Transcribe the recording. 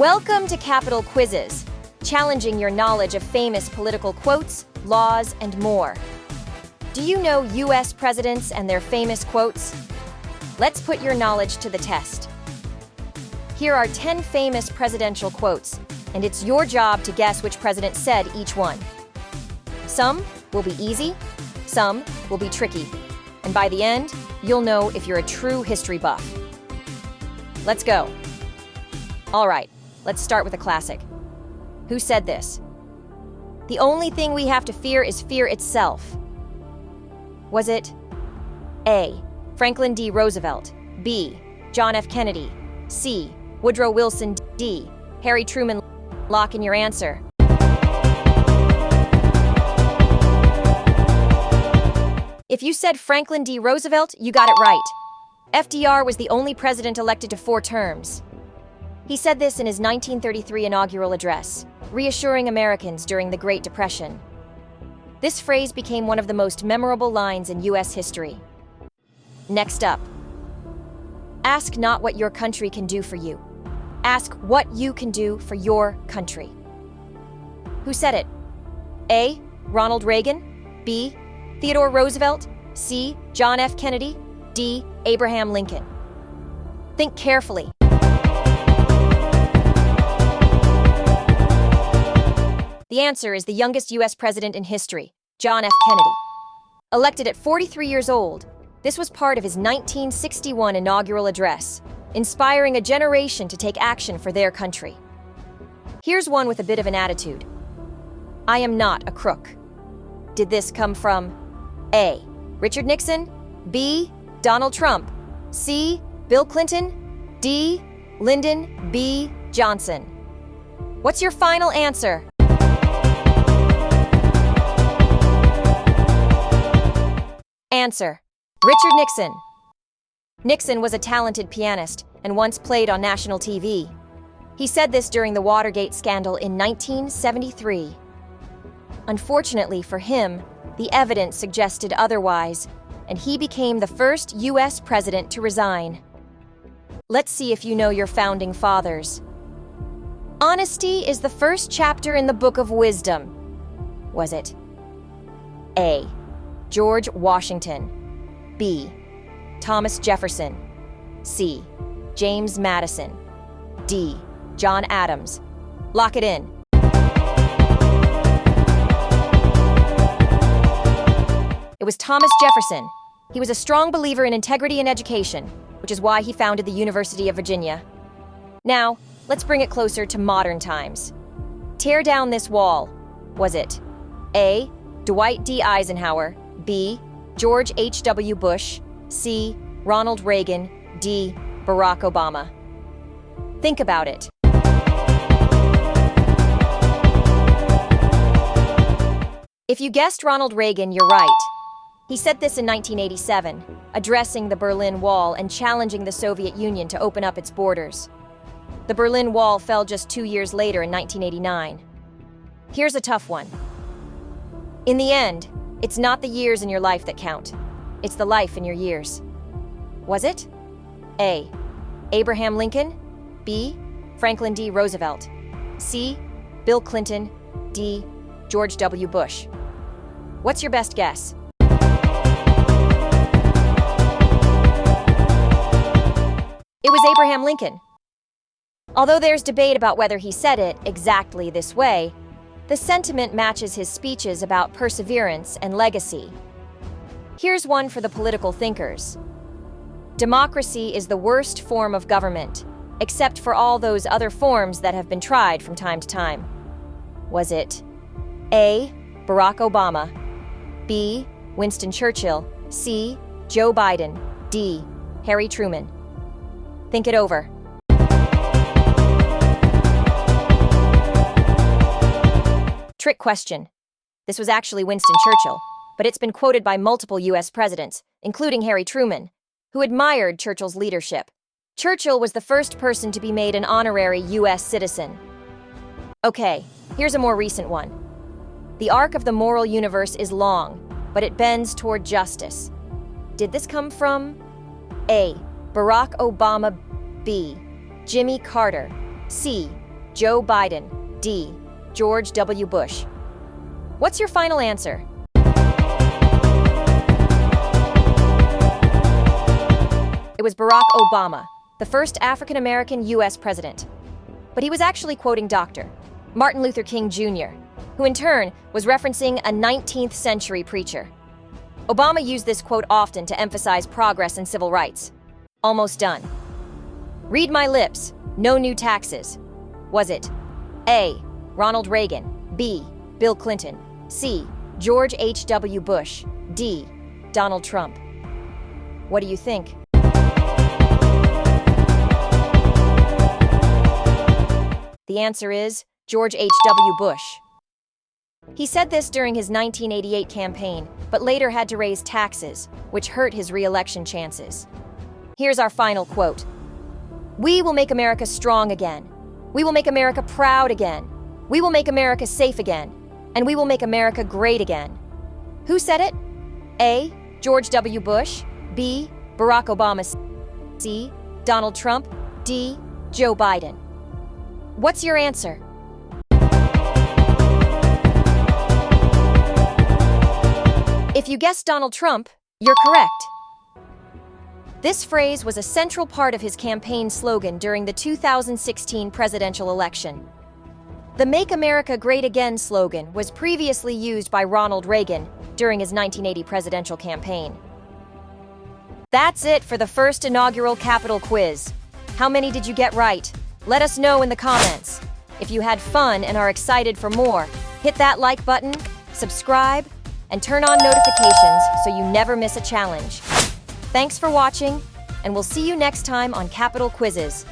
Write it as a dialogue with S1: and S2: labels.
S1: Welcome to Capital Quizzes, challenging your knowledge of famous political quotes, laws, and more. Do you know U.S. presidents and their famous quotes? Let's put your knowledge to the test. Here are 10 famous presidential quotes, and it's your job to guess which president said each one. Some will be easy, some will be tricky, and by the end, you'll know if you're a true history buff. Let's go. All right, let's start with a classic. Who said this? The only thing we have to fear is fear itself. Was it A. Franklin D. Roosevelt, B. John F. Kennedy, C. Woodrow Wilson, D. Harry Truman? Lock in your answer. If you said Franklin D. Roosevelt, you got it right. FDR was the only president elected to 4 terms. He said this in his 1933 inaugural address, reassuring Americans during the Great Depression. This phrase became one of the most memorable lines in U.S. history. Next up, ask not what your country can do for you. Ask what you can do for your country. Who said it? A. Ronald Reagan, B. Theodore Roosevelt, C. John F. Kennedy, D. Abraham Lincoln. Think carefully. The answer is the youngest U.S. president in history, John F. Kennedy. Elected at 43 years old, this was part of his 1961 inaugural address, inspiring a generation to take action for their country. Here's one with a bit of an attitude. I am not a crook. Did this come from A. Richard Nixon, B. Donald Trump, C. Bill Clinton, D. Lyndon B. Johnson? What's your final answer? Answer: Richard Nixon. Nixon was a talented pianist and once played on national TV. He said this during the Watergate scandal in 1973. Unfortunately for him, the evidence suggested otherwise, and he became the first U.S. president to resign. Let's see if you know your founding fathers. Honesty is the first chapter in the Book of Wisdom. Was it A. George Washington, B. Thomas Jefferson, C. James Madison, D. John Adams? Lock it in. It was Thomas Jefferson. He was a strong believer in integrity in education, which is why he founded the University of Virginia. Now, let's bring it closer to modern times. Tear down this wall. Was it A. Dwight D. Eisenhower, B. George H.W. Bush, C. Ronald Reagan, D. Barack Obama? Think about it. If you guessed Ronald Reagan, you're right. He said this in 1987, addressing the Berlin Wall and challenging the Soviet Union to open up its borders. The Berlin Wall fell just 2 years later in 1989. Here's a tough one. In the end, it's not the years in your life that count. It's the life in your years. Was it A. Abraham Lincoln, B. Franklin D. Roosevelt, C. Bill Clinton, D. George W. Bush? What's your best guess? It was Abraham Lincoln. Although there's debate about whether he said it exactly this way, the sentiment matches his speeches about perseverance and legacy. Here's one for the political thinkers. Democracy is the worst form of government, except for all those other forms that have been tried from time to time. Was it A. Barack Obama, B. Winston Churchill, C. Joe Biden, D. Harry Truman? Think it over. Trick question. This was actually Winston Churchill, but it's been quoted by multiple U.S. presidents, including Harry Truman, who admired Churchill's leadership. Churchill was the first person to be made an honorary U.S. citizen. Okay, here's a more recent one. The arc of the moral universe is long, but it bends toward justice. Did this come from A. Barack Obama, B. Jimmy Carter, C. Joe Biden, D. George W. Bush. What's your final answer? It was Barack Obama, the first African-American U.S. president. But he was actually quoting Dr. Martin Luther King Jr., who in turn was referencing a 19th century preacher. Obama used this quote often to emphasize progress in civil rights. Almost done. Read my lips, no new taxes. Was it A. Ronald Reagan, B. Bill Clinton, C. George H.W. Bush, D. Donald Trump? What do you think? The answer is George H.W. Bush. He said this during his 1988 campaign, but later had to raise taxes, which hurt his re-election chances. Here's our final quote. "We will make America strong again. We will make America proud again. We will make America safe again. And we will make America great again." Who said it? A. George W. Bush, B. Barack Obama, C. Donald Trump, D. Joe Biden. What's your answer? If you guessed Donald Trump, you're correct. This phrase was a central part of his campaign slogan during the 2016 presidential election. The Make America Great Again slogan was previously used by Ronald Reagan during his 1980 presidential campaign. That's it for the first inaugural Capitol quiz. How many did you get right? Let us know in the comments. If you had fun and are excited for more, hit that like button, subscribe, and turn on notifications so you never miss a challenge. Thanks for watching, and we'll see you next time on Capitol Quizzes.